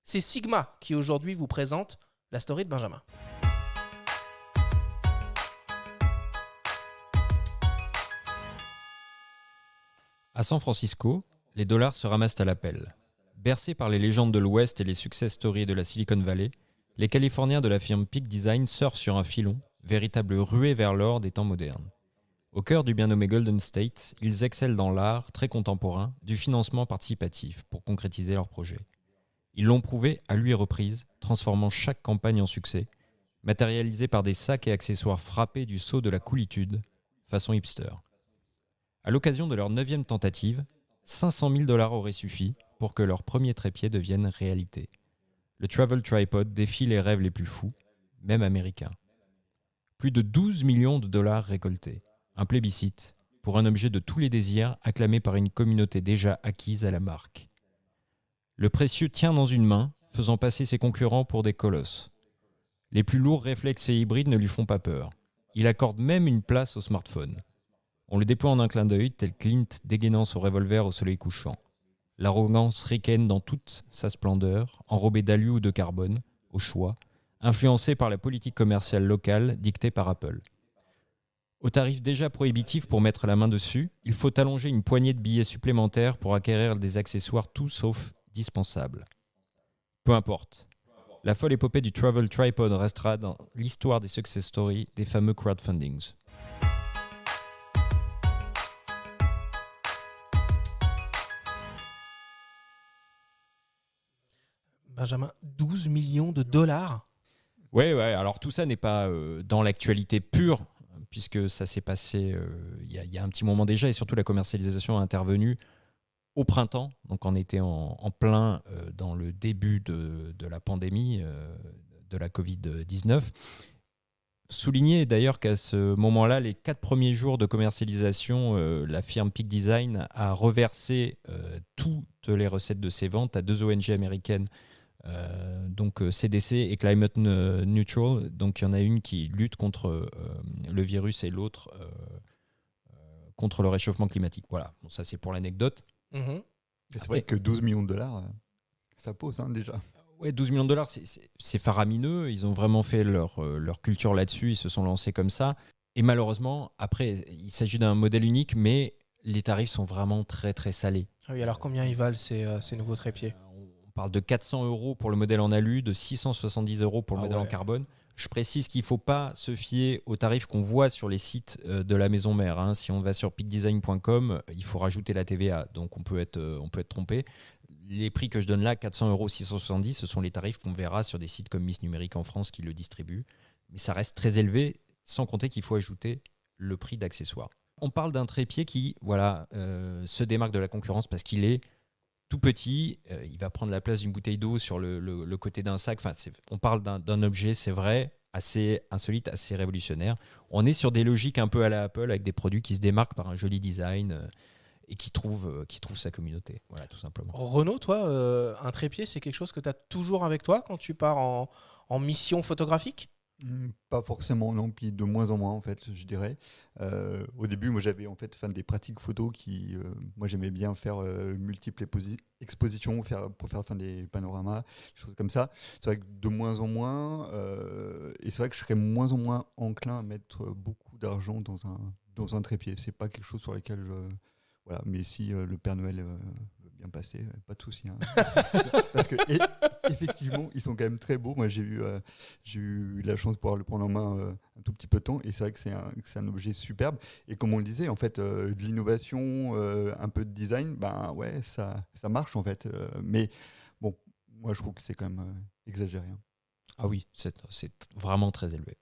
C'est Sigma qui aujourd'hui vous présente la story de Benjamin. À San Francisco, les dollars se ramassent à l'appel. Bercés par les légendes de l'Ouest et les success stories de la Silicon Valley, les Californiens de la firme Peak Design surfent sur un filon, véritable ruée vers l'or des temps modernes. Au cœur du bien nommé Golden State, ils excellent dans l'art, très contemporain, du financement participatif pour concrétiser leurs projets. Ils l'ont prouvé à l'huile reprise, transformant chaque campagne en succès, matérialisé par des sacs et accessoires frappés du sceau de la coolitude, façon hipster. À l'occasion de leur 9e tentative, 500 000 $ auraient suffi pour que leur premier trépied devienne réalité. Le Travel Tripod défie les rêves les plus fous, même américains. Plus de 12 millions de dollars récoltés, un plébiscite pour un objet de tous les désirs acclamé par une communauté déjà acquise à la marque. Le précieux tient dans une main, faisant passer ses concurrents pour des colosses. Les plus lourds réflexes et hybrides ne lui font pas peur. Il accorde même une place au smartphone. On le déploie en un clin d'œil, tel Clint dégainant son revolver au soleil couchant. L'arrogance ricaine dans toute sa splendeur, enrobée d'alu ou de carbone, au choix, influencée par la politique commerciale locale dictée par Apple. Au tarif déjà prohibitif pour mettre la main dessus, il faut allonger une poignée de billets supplémentaires pour acquérir des accessoires tout sauf dispensables. Peu importe. La folle épopée du Travel Tripod restera dans l'histoire des success stories des fameux crowdfundings. Benjamin, 12 millions de dollars. Ouais, alors tout ça n'est pas dans l'actualité pure, puisque ça s'est passé il y a un petit moment déjà, et surtout la commercialisation a intervenu au printemps, donc on était en plein dans le début de la pandémie de la Covid-19. Souligner d'ailleurs qu'à ce moment-là, les 4 premiers jours de commercialisation, la firme Peak Design a reversé toutes les recettes de ses ventes à 2 ONG américaines, donc CDC et Climate Neutral. Donc il y en a une qui lutte contre le virus et l'autre contre le réchauffement climatique. Voilà, bon, ça c'est pour l'anecdote. Mmh. C'est vrai que 12 millions de dollars, ça pose déjà. Ouais, 12 millions de dollars, c'est faramineux. Ils ont vraiment fait leur culture là-dessus. Ils se sont lancés comme ça. Et malheureusement, après, il s'agit d'un modèle unique, mais les tarifs sont vraiment très, très salés. Ah oui, alors combien ils valent ces nouveaux trépieds ? On parle de 400 € pour le modèle en alu, de 670 € pour le modèle en carbone. Je précise qu'il ne faut pas se fier aux tarifs qu'on voit sur les sites de la maison mère. Hein. Si on va sur peakdesign.com, il faut rajouter la TVA, donc on peut être trompé. Les prix que je donne là, 400 €, 670, ce sont les tarifs qu'on verra sur des sites comme Miss Numérique en France qui le distribuent. Mais ça reste très élevé, sans compter qu'il faut ajouter le prix d'accessoires. On parle d'un trépied qui se démarque de la concurrence parce qu'il est tout petit, il va prendre la place d'une bouteille d'eau sur le côté d'un sac. Enfin, on parle d'un objet, c'est vrai, assez insolite, assez révolutionnaire. On est sur des logiques un peu à la Apple, avec des produits qui se démarquent par un joli design et qui trouve sa communauté. Voilà, tout simplement. Renaud, toi, un trépied, c'est quelque chose que tu as toujours avec toi quand tu pars en mission photographique ? Pas forcément, non, puis de moins en moins en fait, je dirais. Au début, moi j'avais en fait des pratiques photos qui, moi j'aimais bien faire multiples expositions, pour faire des panoramas, des choses comme ça. C'est vrai que de moins en moins, et c'est vrai que je serais moins en moins enclin à mettre beaucoup d'argent dans un trépied. C'est pas quelque chose sur lequel voilà, mais si le Père Noël veut bien passer, pas de souci. Hein. Parce que effectivement, ils sont quand même très beaux. Moi, j'ai eu la chance de pouvoir le prendre en main un tout petit peu de temps, et c'est vrai que c'est un objet superbe. Et comme on le disait, en fait, de l'innovation, un peu de design, ben ouais, ça marche en fait. Mais bon, moi, je trouve que c'est quand même exagéré. Hein. Ah oui, c'est vraiment très élevé.